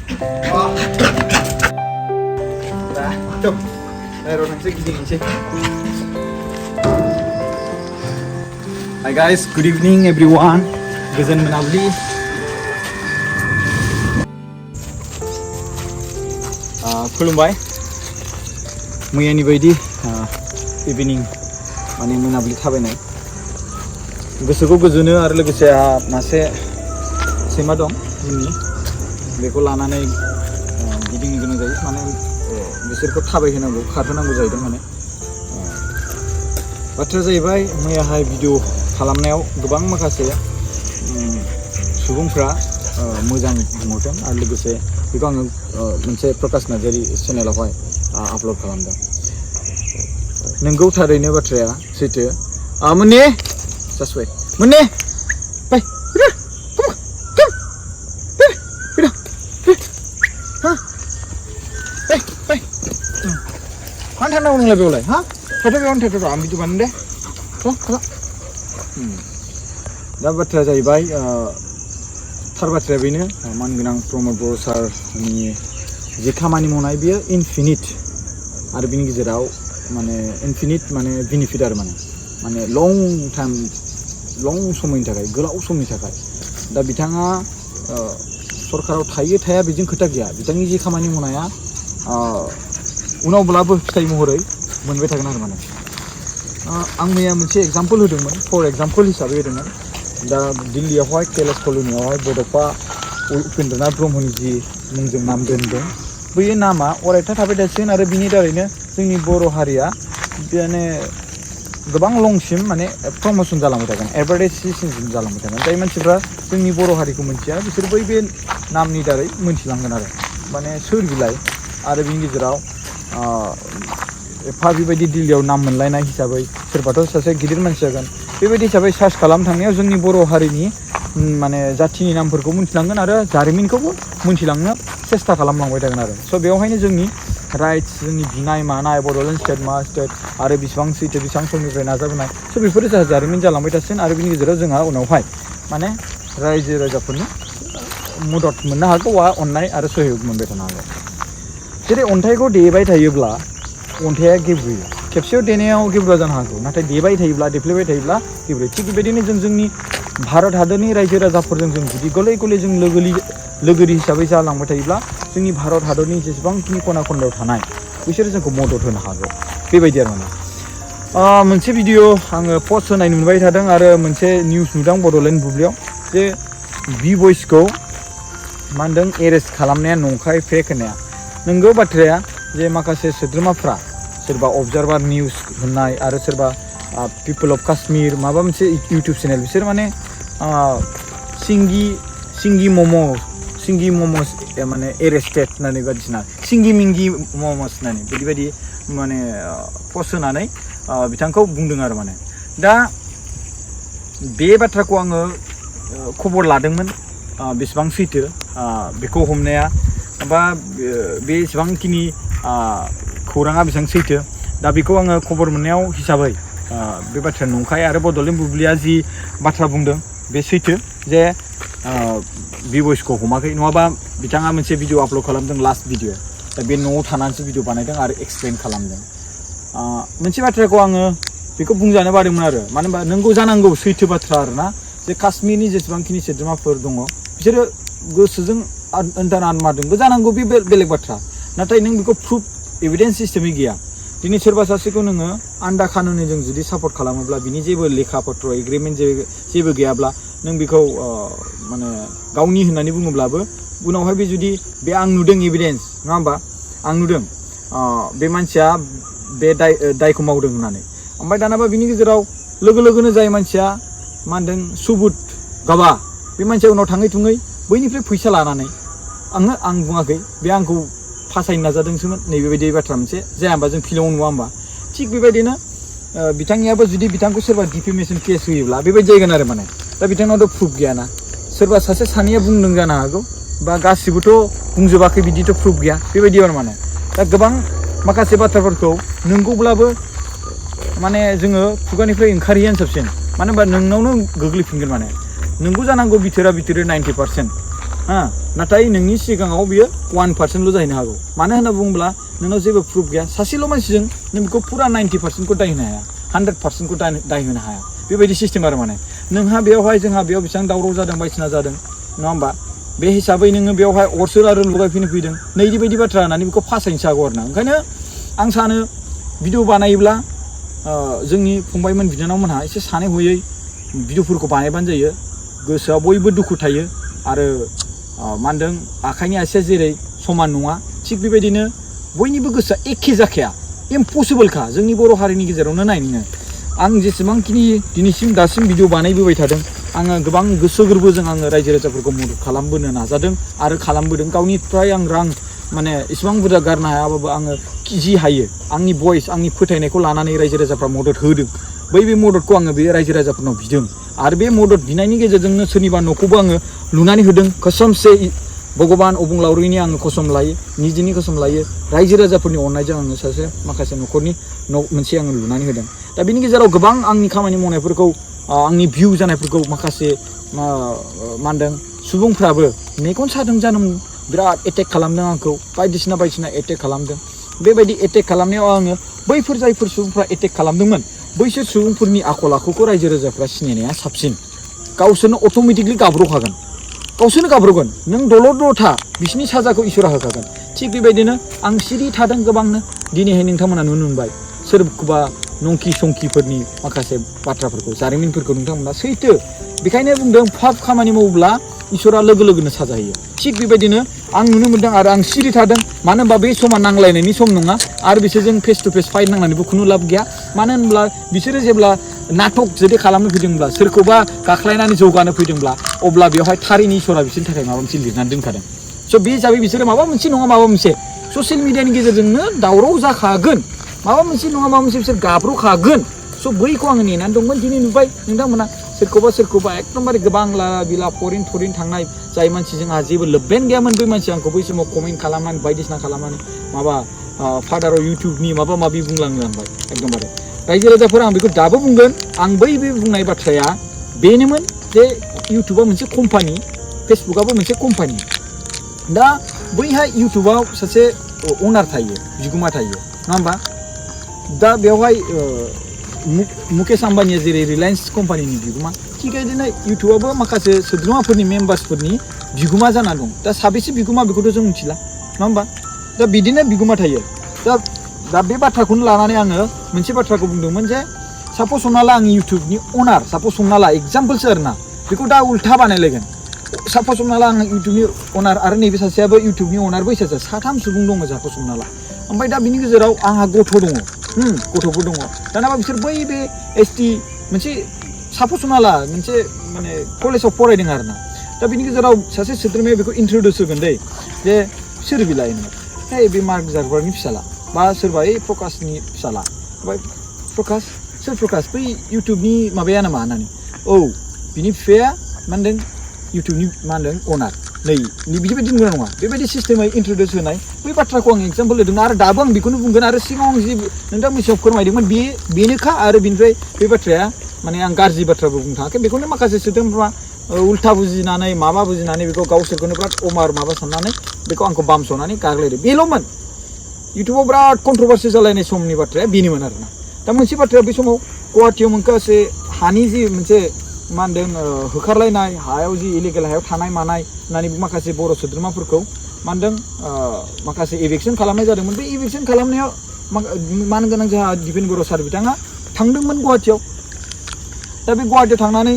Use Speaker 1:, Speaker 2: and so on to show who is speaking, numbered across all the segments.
Speaker 1: Hi guys, good evening everyone. Goजोन मोनाबिलि. खुलुमबाय. मैयानि बायदि इभिनिं माने मोनाबिलि थाबायनाय. गोसोखौ गोजोनो आरो लोगोसे मासे सैमा दं जोंनि बेखौ लानानै गिदिंनो गोनां जायो माने बिसोरखौ थाबायहोनांगौ खारहोनांगौ जाहैदों माने बाथ्राया जाहैबाय मैयाहाय भिडिअ खालामनायाव गोबां माखासे सुबुंफ्रा मोजां बुंहरदों आरो लोगोसे बेखौ आङो मोनसे प्रकाश नार्जारि चेनेलावहाय आपल'ड खालामदों नोंगौ थारैनो बाथ्राया सैथो मोनने Just wait. Munne! Bye! Come on! Come! Bye! Huh? Bye! Bye! Mana thana orang lebih oleh? Hah? Thata bewan thata tu ambil tu mana deh? Tuh, दा बाथ्राया जाहैबाय थार बाथ्राया बेनो मानगोनां प्रमद बर' सारनि जे खामानि मावनाय बियो इनफिनिट आरो बिनि गेजेराव माने इनफिनिट माने बेनिफिट आरो माने लं टाइम लं समनि थाखाय गोलाव समनि थाखाय दा बिथाङा सरकाराव थायो थाया बेजों खोथा गैया बिथांनि जे खामानि मावनाया उनावब्लाबो फिथाइ महरै मोनबाय थागोन आरो माने आं मैया मोनसे एग्जाम्पल होदोंमोन फर एग्जाम्पल हिसाबै होदोंमोन दा दिल्लीयावहाय कैलाश कल'नियावहाय बड'फा उपेन्द्रनाथ ब्रह्मनि जि मुंजों नाम दोनदों बै नामा अरायथा थाबाय थासिगोन आरो बिनि दारैनो जोंनि बर' हारिया माने गोबां लंसिम माने प्रमोशन जालांबाय थागोन एडभार्टाइजेशन जालांबाय थागोन जाय मानसिफ्रा जोंनि बर' हारिखौ मिन्थिया बिसोर बै बे नामनि दारै मोनथिलांगोन आरो माने सोर बिलाइ आरो बिनि गेजेराव एफा बेबायदि दिल्लीयाव नाम मोनलायनाय हिसाबै सोरबाथ' सासे गिदिर मानसि जागोन बेबायदि हिसाबै सार्च खालामनो थांनायाव जोंनि बर' हारिनि माने जाथिनि नामफोरखौ मोनथिलांगोन आरो जारिमिनखौबो मोनथिलांनो सेस्था खालामलांबाय थागोन आरो स' बेवहायनो जोंनि राइट्स जोंनि बिनाय मानाय बड'लेण्ड स्टेट मा स्टेट आरो बेसेबां सैथो बेसेबां समनिफ्राय नाजाबोनाय स' बेफोरो जोंहा जारिमिन जालांबाय थासिगोन आरो बिनि गेजेराव जोंहा उनावहाय माने रायजो राजाफोरनि मदद मोननो हागौ बा अननाय आरो सहयोग मोनबाय थानो हागौ जेरै अन्थाइखौ देबाय थायोब्ला अन्थाइया गेब्रुयो खेबसेयाव देनायाव गेब्रुआ जानो हागौ नाथाय देबाय थायोब्ला देफ्लेबाय थायोब्ला गेब्रुयो थिग बेबायदिनो जों जोंनि भारत हादरनि रायजो राजाफोरजों जों जुदि गले गले जों लोगोरि हिसाबै जालांबाय थायोब्ला जोंनि भारत हादरनि जेसेबांखिनि खना खनलायाव थानाय बिसोरो जोंखौ मदद होनो हागौ बेबायदि आरो माने मोनसे भिडिअ आङो पस्ट होनाय नुबाय थादों आरो मोनसे निउस नुदों बड'लेण्ड बुब्लियाव जे बि बयसखौ मा होनदों एरेस्ट खालामनाया नंखाय फेक होननाया नंगौ बाथ्राया जे माखासे सोद्रोमाफ्रा सोरबा अबजार्भार निउस होननाय आरो सोरबा पिपल अफ काश्मीर माबा मोनसे इउटुब चेनेल बिसोर माने सिंगि मम'स माने एरेस्टेड होननानै बायदिसिना सिंगि मिंगि मम'स होननानै बिदि माने पस्ट होनानै बिथांखौ बुंदों आरो माने दा बे बाथ्राखौ आङो खबर लादोंमोन बेसेबां सैथो बेखौ हमनाया बा बेसेबांखिनि खौराङा बेसेबां सैथो दा बेखौ आङो खबर मोननायाव हिसाबै बे बाथ्राया नंखाय आरो बड'लेण्ड बुब्लिया जि बाथ्रा बुंदों बे सैथो जे बि बयसखौ हमाखै नङाबा बिथाङा मोनसे भिडिअ आपल'ड खालामदों लास्ट भिडिअ दा बे न'आव थानानैसो भिडिअ बानायदों आरो एक्सप्लेन खालामदों मोनसे बाथ्राखौ आङो बेखौ बुंजानो बादोंमोन आरो मानो होनबा नोंगौ जानांगौ सैथो बाथ्रा आरोना जे काश्मीरनि जेसेबांखिनि सोद्रोमाफोर दङ बिसोरो गोसोजों आन्दार मारदोंबो जानांगौ बे बेलेग बाथ्रा नाथाय नों बेखौ प्रुफ एभिडेन्स सिस्टेमै गैया दिनै सोरबा सासेखौ नोङो आन्दा खानुनजों जुदि सापर्ट खालामोब्ला बिनि जेबो लेखा पत्र एग्रिमेन्ट जेबो गैयाब्ला नों बेखौ माने गावनि होननानै बुङोब्लाबो उनावहाय बे जुदि बे आं नुदों एभिडेन्स नङा होमबा आं नुदों बे मानसिया बे दायखौ मावदों होननानै ओमफ्राय दानाबा बिनि गेजेराव लोगोनो जाय मानसिया मा होनदों सुबुत गाबा बे मानसिया उनाव थाङै थुङै बैनिफ्राय फैसा लानानै आं बुङाखै बे आंखौ फासायनो नाजादोंसोमोन नैबेबायदि बाथ्रा मोनसे जाया होमबा जों फिल्माव नुवा होमबा थिग बेबायदिनो बिथांनियाबो जुदि बिथांखौ सोरबा डिफेमेशन केस होयोब्ला बेबायदि जागोन आरो माने दा बिथांनावथ' प्रुफ गैयाना सोरबा सासे सानैया बुंदों जानो हागौ बा गासिबोथ' बुंजोबाखै बिदिथ' प्रुफ गैया बेबायदि आरो माने दा गोबां माखासे बाथ्राफोरखौ नंगौब्लाबो माने जोङो खुगानिफ्राय ओंखारहैयानो साबसिन मानो होनबा नोंनावनो गोग्लैफिनगोन माने नंगौ जानांगौ बिथोरा 90% नाथाय नोंनि सिगाङाव बियो 1% जाहैनो हागौ मानो होनना बुङोब्ला नोंनाव जेबो प्रुफ गैया सासेल' मानसिजों नों बेखौ फुरा 90% दाय होनो हाया 100% दाय होनो हाया बेबायदि सिस्टेम आरो माने नोंहा बेवहाय जोंहा बेयाव बेसेबां दावराव जादों बायदिसिना जादों नङा होमबा बे हिसाबै नोङो बेवहाय अरसोर आरो लगायफैनो फैदों नैदि बायदि बाथ्रा होननानै बेखौ फासायनोसो हागौ आरो ना ओंखायनो आं सानो भिडिअ बानायोब्ला जोंनि फंबायमोन बिनानावमोनहा एसे सानै हयै भिडिअफोरखौ बानायबानो जायो गोसोआव बयबो दुखु थायो आरो मा होनदों आखाइनि आसिया जेरै समान नङा थिग बेबायदिनो बयनिबो गोसोआ एखे जाखाया इम्पसिबोलखा जोंनि बर' हारिनि गेजेरावनो नाय नोङो आं जेसेबांखिनि दिनैसिम दासिम भिडिअ बानायबोबाय थादों आङो गोबां गोसो गोरबोजों आङो रायजो राजाफोरखौ मदद खालामबोनो नाजादों आरो खालामबोदों गावनिफ्राय आं रां माने इसेबां बुरजा गारनो हायाबाबो आङो जि हायो आंनि भइस आंनि फोथायनायखौ लानानै रायजो राजाफ्रा मदद होदों बे मददखौ आङो बे रायजो राजाफोरनाव बिदों आरो बे मदद बिनायनि गेजेरजोंनो सोरनिबा न'खौबो आङो लुनानै होदों कसमसे भगबान अबंलावरिनि आङो कसम लायो निजिनि कसम लायो रायजो राजाफोरनि अननायजों आङो सासे माखासे न'खरनि न' मोनसे आङो लुनानै होदों दा बिनि गेजेराव गोबां आंनि खामानि मावनायफोरखौ आंनि भिउ जानायफोरखौ माखासे मा होनदों सुबुंफ्राबो मेगन सादों जानो बिराद एटेक खालामदों आंखौ बायदिसिना एटेक खालामदों बेबायदि एटेक खालामनायाव आङो बैफोर जायफोर सुबुंफ्रा एटेक खालामदोंमोन बैसोर सुबुंफोरनि आखल आखुखौ रायजो राजाफ्रा सिनायनाया साबसिन गावसोरनो अट'मेटिकलि गाब्र'खागोन गावसोरनो गाब्र'गोन नों दलद था बिसिनि साजाखौ इसोरा होखागोन थिग बेबायदिनो आं सिरि थादों गोबांनो दिनैहाय नोंथांमोना नुनो मोनबाय सोरखौबा नंखि संखिफोरनि माखासे बाथ्राफोरखौ जारिमिनफोरखौ नोंथांमोना सैथो बेखायनो बुंदों फाब खामानि मावोब्ला इसोरा लोगो लोगोनो साजा होयो थिग बेबायदिनो आं नुनो मोनदों आरो आं सिरि थादों मानो होनबा बे समा नांलायनायनि सम नङा आरो बिसोरजों फेस टु फेस फाइट नांनानैबो खुनु लाब गैया मानो होनब्ला बिसोरो जेब्ला नाटक जुदि खालामनो फैदोंब्ला सोरखौबा गाख्लायनानै जौगानो फैदोंब्ला अब्ला बेवहाय थारैनो इसोरा बिसोरनि थाखाय माबा मोनसे लिरनानै दोनखादों स' बे हिसाबै बिसोरो माबा मोनसे नङा माबा मोनसे ससियेल मिडियानि गेजेरजोंनो दावराव जाखागोन माबा मोनसे नङा माबा मोनसे बिसोर गाब्र'खागोन स' बैखौ आङो नेनानै दंमोन दिनै नुबाय नोंथांमोना सोरखौबा एकदमबारे गोबां लाला बिला फरिन थांनाय जाय मानसि जोंहा जेबो लोब्बायानो गैयामोन बै मानसि आंखौ बै समाव कमेन्ट खालामनानै बायदिसिना खालामनानै माबा फादार अफ इउटुबनि माबा माबि बुंलांलांबाय एकदमबारे रायजो राजाफोरा आं बेखौ दाबो बुंगोन आं बै बुंनाय बाथ्राया बेनोमोन जे इउटुबा मोनसे कम्पानि फेसबुकआबो मोनसे कम्पानि दा बैहाय इउटुबाव सासे अनार थायो बिगुमा थायो नङा होमबा दा बेवहाय मुकेश आम्बानिया जेरै रिलायन्स कम्पानिनि बिगुमा थिग बिदिनो इउटुबाबो माखासे सोद्रोमाफोरनि मेम्बार्सफोरनि बिगुमा जानानै दं दा साबेसे बिगुमा बेखौथ' जों मिथिला नङा होमबा दा बिदिनो बिगुमा थायो दा बे बाथ्राखौनो लानानै आङो मोनसे बाथ्राखौ बुंदोंमोन जे सापस हमना ला आं इउटुबनि अनार सापस हमना ला एग्जाम्पोलसो आरोना बेखौ दा उल्था बानायलायगोन सापस हमना ला आं इउटुबनि अनार आरो नैबे सासेयाबो इउटुबनि अनार बै सासे साथाम सुबुं दङ सापस हमना ला ओमफ्राय दा बिनि गेजेराव आंहा गथ' दङ गथ'फोर दङ दानाबा बिसोर बै बे एसटि मोनसे सापस हमना ला मोनसे माने कलेजाव फरायदों आरोना दा बिनि गेजेराव सासे सोद्रोमाया बेखौ इन्ट्रडिउस होगोन दै जे सोर बिलाय हे बे मार्क जारबारनि फिसाला बा सोरबा प्रकाशनि फिसाला ओमफ्राय प्रकाश सोर प्रकाश बै इउटुबनि माबाया नामा होननानै औ बिनि बिफाया मा होनदों इउटुबनि मा होनदों अनार नै बिदिबायदि बुंग्रा नङा बेबायदि सिस्टेमै इन्ट्रडिउस होनाय बै बाथ्राखौ आं एग्जाम्पोल होदों आरो दाबो आं बेखौनो बुंगोन आरो सिगाङाव जि नोंथांमोननि सिगाङाव फोरमायदोंमोन बेनोखा आरो बिनिफ्राय बे बाथ्राया माने आं गाज्रि बाथ्राबो बुंनो थाङाखै बेखौनो माखासे सोद्रोमाफ्रा उल्था बुजिनानै माबा बुजिनानै बेखौ गावसोरखौनो बिराद अमार माबा साननानै बेखौ आंखौ बामस'नानै गाग्लायदो बेल'मोन इउटुबाव बिराद कन्ट्रभारसि जालायनाय समनि बाथ्राया बेनोमोन आरोना दा मोनसे बाथ्राया बे समाव गुवाहाटियाव मोनसे हानि जि मोनसे मा होनदों होखारलायनाय हायाव जि इलिगेल हायाव थानाय मानाय होननानै माखासे बर' सोद्रोमाफोरखौ मा होनदों माखासे इभिक्सन खालामनाय जादोंमोन बे इभिक्सन खालामनायाव मान गोनां जोंहा दिपेन बर' सार बिथाङा थांदोंमोन गुवाहाटियाव दा बे गुवाहाटियाव थांनानै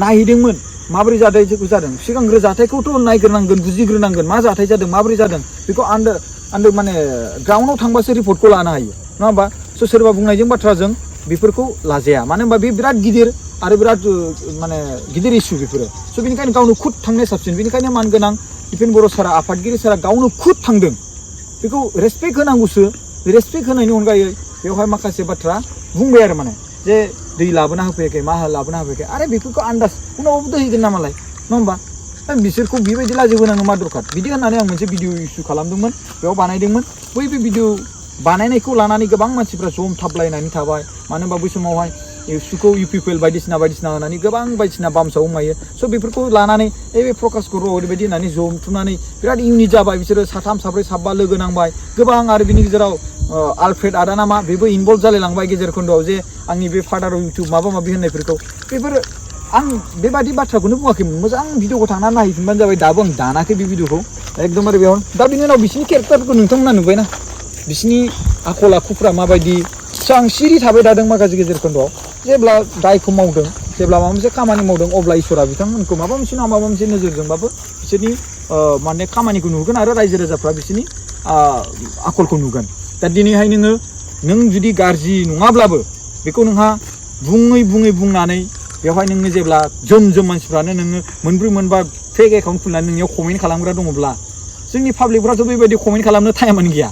Speaker 1: नायहैदोंमोन माबोरै जादों सिगांग्रो जाथायखौथ' नायग्रोनांगोन बुजिग्रोनांगोन मा जाथाय जादों माबोरै जादों बेखौ आन्दार माने ग्राउन्डआव थांबासो रिपर्टखौ लानो हायो नङा होमबा स' सोरबा बुंनायजों बाथ्राजों बेफोरखौ लाजाया मानो होनबा बे बिराद गिदिर आरो बिराद माने गिदिर इस्यु बेफोरो स' बेनिखायनो गावनो खुद थांनाया साबसिन बेनिखायनो मान गोनां दिपेन बर' सारा आफादगिरि सारा गावनो खुद थांदों बेखौ रेसपेक्ट होनांगौसो रेसपेक्ट होनायनि अनगायै बेवहाय माखासे बाथ्रा बुंबाय आरो माने जे दै लाबोना होफैयाखै मा लाबोना होफैयाखै आरे बेफोरखौ आन्दाज उनावबो दैगोन नामालाय नङा होमबा बिसोरखौ बेबायदि लाजिब होनांगौ मा दरखार बिदि होननानै आं मोनसे भिडिअ इस्यु खालामदोंमोन बेयाव बानायदोंमोन बै भिडिअ बानायनायखौ लानानै गोबां मानसिफ्रा जमथाबलायनानै थाबाय मानो होनबा बै समावहाय एबसुखौ UPPL बायदिसिना होनानै गोबां बायदिसिना बामसाव मायो स' बेफोरखौ लानानै बे प्रकाश बर' ओरैबायदि होननानै जथुमनानै बिराद इउनिट जाबाय बिसोरो साथाम साब्रै साबा लोगो नांबाय गोबां आरो बिनि गेजेराव आलफ्रेड आदा नामा बेबो इनभल्भ जालायलांबाय गेजेर खोन्दोआव जे आंनि बे फादार अफ इउटुब माबा माबि होननायफोरखौ बेफोर आं बेबादि बाथ्राखौनो बुङाखैमोन मोजां भिडिअखौ थांनानै नायहैफिनबानो जाबाय दाबो आं दानाखै बे भिडिअखौ एकदमबारे बेयाव दा बिनि उनाव बिसिनि केरेक्टारफोरखौ नोंथांमोना नुबायना बिसिनि आखल आखुफ्रा माबायदि आं सिरि थाबाय थादों माखासे गेजेर खोन्दोआव जेब्ला दायखौ मावदों जेब्ला माबा मोनसे खामानि मावदों अब्ला इसोरा बिथांमोनखौ माबा मोनसे नङा माबा मोनसे नोजोरजोंबाबो बिसोरनि माने खामानिखौ नुगोन आरो रायजो राजाफ्रा बिसोरनि आखलखौ नुगोन दा दिनैहाय नों जुदि गाज्रि नङाब्लाबो बेखौ नोंहा बुंनानै बेवहाय नोङो जेब्ला जोम मानसिफ्रानो नोङो मोनब्रै मोनबा फेक एकाउन्ट खुलिनानै नोंनियाव कमेन्ट खालामग्रा दङब्ला जोंनि पाब्लिकफ्राथ' बेबायदि कमेन्ट खालामनो टाइमानो गैया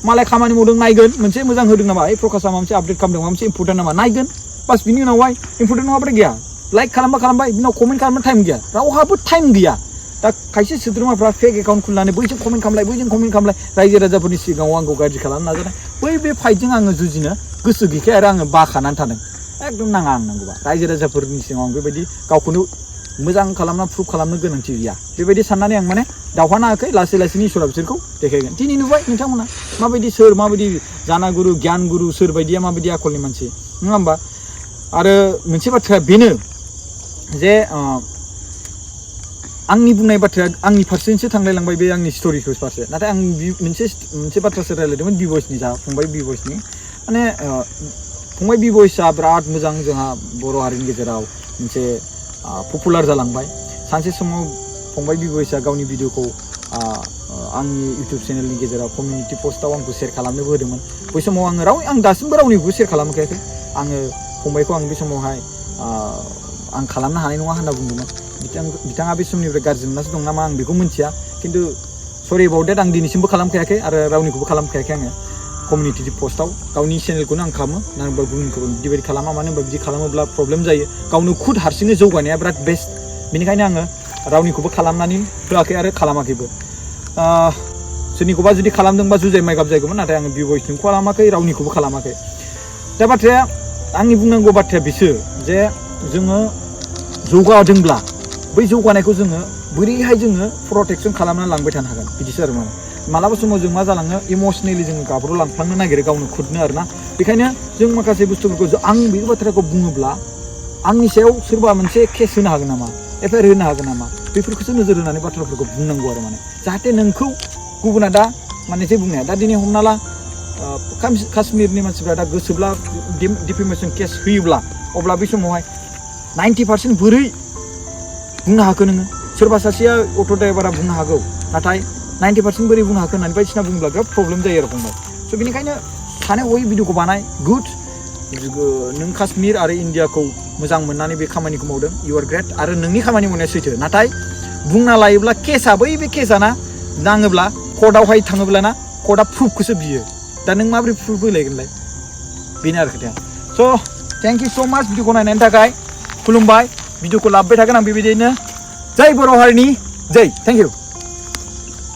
Speaker 1: मालाय खामानि मावदों नायगोन मोनसे मोजां होदों नामा प्रकाशआ माबा मोनसे आपडेट खालामदों माबा मोनसे इम्परटेन्ट नामा नायगोन बास बिनि उनावहाय इम्परटेन्ट नङाबाथाय गैया लाइक खालामबाय बिनि उनाव कमेन्ट खालामनो टाइम गैया रावहाबो टाइम गैया दा खायसे सोद्रोमाफ्रा फेक एकाउन्ट खुलिनानै बैजों कमेन्ट खालामलाय रायजो राजाफोरनि सिगाङाव आंखौ गाज्रि खालामनो नाजानाय बे फाइटजों आङो जुजिनो गोसो गैखाया आरो आङो बाखानानै थादों एकदम नाङा आं नांगौबा रायजो राजाफोरनि सिगाङाव आं बेबायदि गावखौनो मोजां खालामना प्रुभ खालामनो गोनांथि गैया बेबायदि साननानै आं माने दावहा नाङाखै लासै इसोरा बिसोरखौ देखायगोन दिनै नुबाय नोंथांमोना माबायदि सोर माबायदि जानागुरु गियान गुरु सोर बायदिया माबायदि आखलनि मानसि नङा होमबा आरो मोनसे बाथ्राया बेनो जे आंनि बुंनाय बाथ्राया आंनि फारसेसो थांलायलांबाय बे आंनि स्ट'रिखौ फारसे नाथाय आं मोनसे बाथ्रासो रायलायदोंमोन बिभइसनि फंबाय बिभइसनि माने फंबाय बिभइसआ बिराद मोजां जोंहा बर' हारिनि गेजेराव मोनसे पपुलार जालांबाय सानसे समाव फंबाय बिभइसआ गावनि भिडिअखौ आंनि इउटुब चेनेलनि गेजेराव कमिउनिटि पस्टआव आंखौ शेयार खालामनोबो होदोंमोन बै समाव आं दासिमबो रावनिखौबो शेयार खालामाखै आङो फंबायखौ आं बे समावहाय आं खालामनो हानाय नङा होनना बुंदोंमोन बिथाङा बे समनिफ्राय गाज्रि मोननासो दं नामा आं बेखौ मिथिया खिन्थु सरि एबाउट देट आं दिनैसिमबो खालामखायाखै आरो रावनिखौबो खालामखायाखै आङो कमिउनिटि पस्टआव गावनि चेनेलखौनो आं खालामो नांगौबा गुबुनखौ डिबेट खालामा मानो होनबा बिदि खालामोब्ला प्रब्लेम जायो गावनो खुद हारसिङै जौगानाया बिराद बेस्ट बेनिखायनो आङो रावनिखौबो खालामनानै होआखै आरो खालामाखैबो सोरनिखौबा जुदि खालामदोंबा जुजाय माइगाब जायगौमोन नाथाय आङो बिभइसनिखौ खालामाखै रावनिखौबो खालामाखै दा बाथ्राया आंनि बुंनांगौ बाथ्राया बिसो जे जोङो जौगादोंब्ला बै जौगानायखौ जोङो बोरैहाय जोङो प्रटेक्सन खालामनानै लांबाय थानो हागोन बिदिसो आरो मालाबा समाव जों मा जालाङो इमसनेलि जोङो गाब्र'लांफ्लांनो नागिरो गावनो खुदनो आरोना बेखायनो जों माखासे बुस्थुफोरखौ आं बे बाथ्राखौ बुङोब्ला आंनि सायाव सोरबा मोनसे केस होनो हागोन नामा एफआइआर होनो हागोन नामा बेफोरखौसो नोजोर होनानै बाथ्राफोरखौ बुंनांगौ आरो जाहाथे नोंखौ गुबुना दा जे बुंनाया दा दिनै हमना ला काश्मीरनि मानसिफ्रा दा गोसोब्ला डिफेमेसन केस होयोब्ला अब्ला बै समावहाय 90% बोरै बुंनो हाखो नोङो सोरबा सासेया अट' ड्राइभारा बुंनो हागौ नाथाय 90% बोरै बुंनो हाखो होननानै बायदिसिना बुङोब्ला बिराद प्रब्लेम जायो आरो फंबाय स' बेनिखायनो सानै हयै भिडिअखौ बानाय गुड नों काश्मीर आरो इन्डियाखौ मोजां मोननानै बे खामानिखौ मावदों इउ आर ग्रेट आरो नोंनि खामानि मावनाया सैथो नाथाय बुंना लायोब्ला केसआ बे केसआ ना नाङोब्ला कर्टआवहाय थाङोब्ला ना कर्टआ प्रुफखौसो बियो दा नों माबोरै प्रुफ होलायगोनलाय बेनो आरो खोथाया स' थेंक इउ स' माच भिडिअखौ नायनायनि थाखाय खुलुमबाय भिडिअखौ लाबोबाय थागोन आं बेबायदिनो जै बर' हारिनि जै थेंक इउ